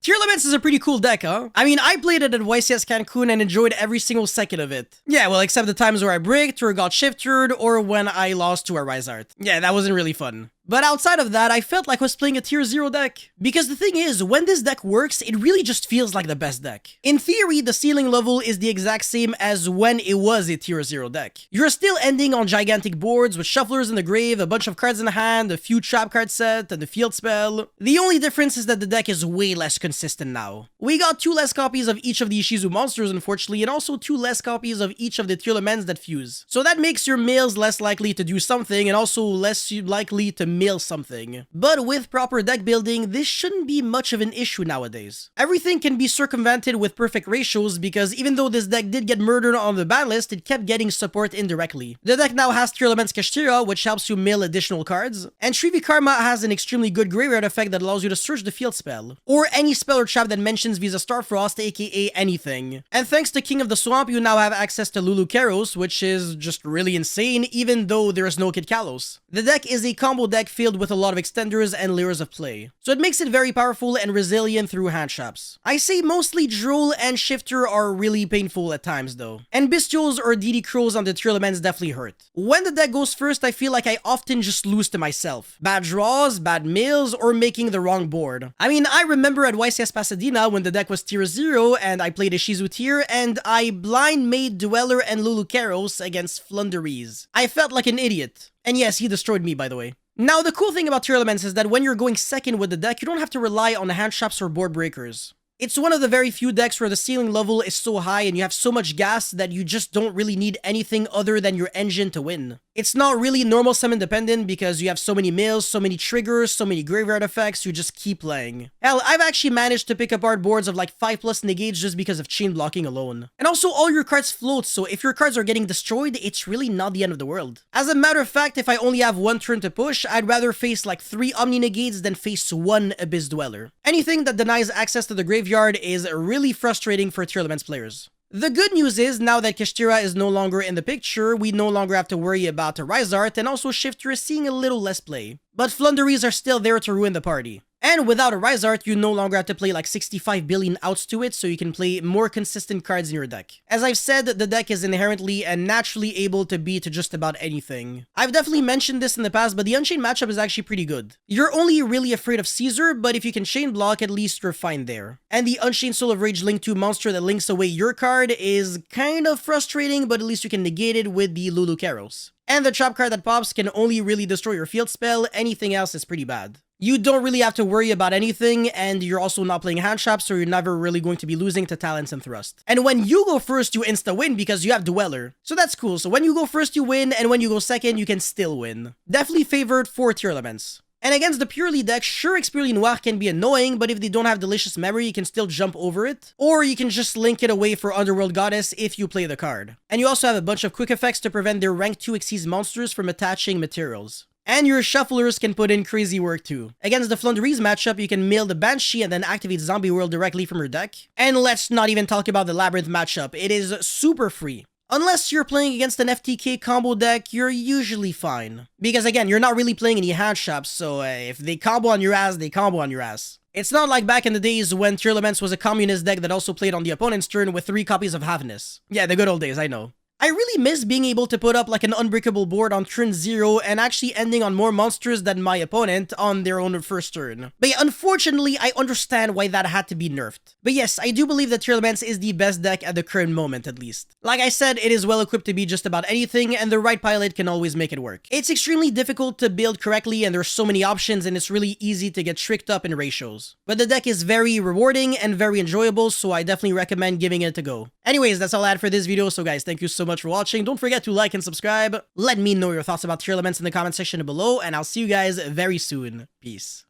Tier Elements is a pretty cool deck, huh? I mean, I played it at YCS Cancun and enjoyed every single second of it. Yeah, well, except the times where I bricked, or got shifted, or when I lost to a Rise Art. Yeah, that wasn't really fun. But outside of that, I felt like I was playing a tier 0 deck. Because the thing is, when this deck works, it really just feels like the best deck. In theory, the ceiling level is the exact same as when it was a tier 0 deck. You're still ending on gigantic boards with shufflers in the grave, a bunch of cards in hand, a few trap card set, and a field spell. The only difference is that the deck is way less consistent now. We got 2 less copies of each of the Ishizu monsters, unfortunately, and also 2 less copies of each of the tier elements that fuse. So that makes your mills less likely to do something, and also less likely to mill something. But with proper deck building, this shouldn't be much of an issue nowadays. Everything can be circumvented with perfect ratios because even though this deck did get murdered on the ban list, it kept getting support indirectly. The deck now has tier elements Kashtira, which helps you mill additional cards, and Shrivi Karma has an extremely good graveyard effect that allows you to search the field spell, or any spell or trap that mentions Visa Starfrost, aka anything. And thanks to King of the Swamp, you now have access to Lulu Karos, which is just really insane even though there is no Kid Kalos. The deck is a combo deck filled with a lot of extenders and layers of play, so it makes it very powerful and resilient through hand traps. I say mostly Droll and Shifter are really painful at times though, and Bestials or DD Crows on the tier elements definitely hurt. When the deck goes first, I feel like I often just lose to myself. Bad draws, bad mills, or making the wrong board. I mean, I remember at YCS Pasadena when the deck was tier 0 and I played a Shizu tier and I blind made Dweller and Lulu Karos against Flunderies. I felt like an idiot. And yes, he destroyed me, by the way. Now, the cool thing about tier elements is that when you're going second with the deck, you don't have to rely on the hand traps or board breakers. It's one of the very few decks where the ceiling level is so high and you have so much gas that you just don't really need anything other than your engine to win. It's not really normal summon dependent because you have so many mills, so many triggers, so many graveyard effects, you just keep playing. Hell, I've actually managed to pick apart boards of like 5+ negates just because of chain blocking alone. And also all your cards float, so if your cards are getting destroyed, it's really not the end of the world. As a matter of fact, if I only have 1 turn to push, I'd rather face like 3 Omni negates than face 1 Abyss Dweller. Anything that denies access to the graveyard is really frustrating for tier elements players. The good news is, now that Kashtira is no longer in the picture, we no longer have to worry about a Rise Art, and also Shifter is seeing a little less play. But Flunderies are still there to ruin the party. And without a Rise Art, you no longer have to play like 65 billion outs to it, so you can play more consistent cards in your deck. As I've said, the deck is inherently and naturally able to beat just about anything. I've definitely mentioned this in the past, but the Unchained matchup is actually pretty good. You're only really afraid of Caesar, but if you can chain block, at least you're fine there. And the Unchained Soul of Rage Link 2 monster that links away your card is kind of frustrating, but at least you can negate it with the Lulu Karos. And the trap card that pops can only really destroy your field spell, anything else is pretty bad. You don't really have to worry about anything, and you're also not playing hand traps, so you're never really going to be losing to Talents and Thrust. And when you go first, you insta-win because you have Dweller. So that's cool, so when you go first, you win, and when you go second, you can still win. Definitely favored for tier elements. And against the purely deck, sure, Experience Noir can be annoying, but if they don't have Delicious Memory, you can still jump over it. Or you can just link it away for Underworld Goddess if you play the card. And you also have a bunch of quick effects to prevent their rank 2 Xyz monsters from attaching materials. And your shufflers can put in crazy work too. Against the Flunderies matchup, you can mill the Banshee and then activate Zombie World directly from your deck. And let's not even talk about the Labyrinth matchup, it is super free. Unless you're playing against an FTK combo deck, you're usually fine. Because again, you're not really playing any hand traps, so if they combo on your ass, they combo on your ass. It's not like back in the days when Tier Elements was a communist deck that also played on the opponent's turn with 3 copies of Havness. Yeah, the good old days, I know. I really miss being able to put up like an unbreakable board on turn 0 and actually ending on more monsters than my opponent on their own first turn. But yeah, unfortunately, I understand why that had to be nerfed. But yes, I do believe that Tier Elements is the best deck at the current moment at least. Like I said, it is well equipped to be just about anything and the right pilot can always make it work. It's extremely difficult to build correctly and there's so many options and it's really easy to get tricked up in ratios. But the deck is very rewarding and very enjoyable, so I definitely recommend giving it a go. Anyways, that's all I had for this video, so guys, thank you so much for watching. Don't forget to like and subscribe. Let me know your thoughts about Tier Elements in the comment section below, and I'll see you guys very soon. Peace.